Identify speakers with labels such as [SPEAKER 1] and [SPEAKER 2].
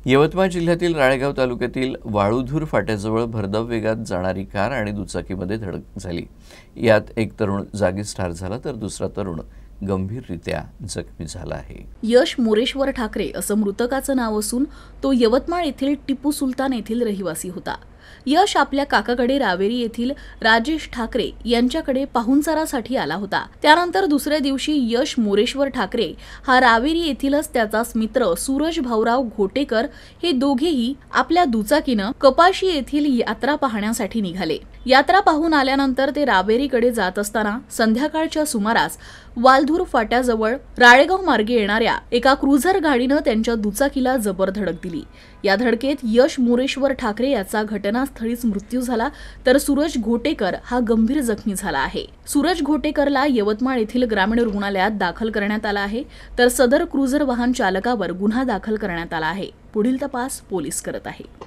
[SPEAKER 1] यवतमाळ जिल्ह्यातील राळेगाव तालुक्यातील वाळूधूर फाट्याजवळ भरधाव वेगात जाणारी कार आणि दुचाकीमध्ये धडक झाली। यात एक तरुण जागीच ठार झाला तर दुसरा तरुण गंभीररित्या जखमी झाला आहे।
[SPEAKER 2] यश मोरेश्वर ठाकरे असं मृतकाचं नाव असून तो यवतमाळ येथील टिपू सुलतान येथील रहिवासी होता। यश आपल्या काकाकडे रावेरी येथील राजेश ठाकरे यांच्याकडे पाहुणचारासाठी आला होता। त्यानंतर दुसऱ्या दिवशी यश मोरेश्वर ठाकरे हा रावेरी येथीलच त्याचाच मित्र सूरज भाऊराव घोटेकर हे दोघेही आपल्या दुचाकीनं कपाशी येथील यात्रा पाहण्यासाठी निघाले। यात्रा पाहून आल्यानंतर ते रावेरीकडे जात असताना संध्याकाळच्या सुमारास वालधूर फाट्याजवळ राळेगाव मार्गे येणाऱ्या एका क्रुझर गाडीनं त्यांच्या दुचाकीला जबर धडक दिली। या धडकेत यश मोरेश्वर ठाकरे याचा घटनास्थळीच मृत्यू झाला तर सूरज घोटेकर हा गंभीर जखमी झाला आहे। सूरज घोटेकरला यवतमाळ येथील ग्रामीण रुग्णालयात दाखल करण्यात आला आहे तर सदर क्रुझर वाहन चालकावर गुन्हा दाखल करण्यात आला आहे। पुढील तपास पोलीस करत आहेत।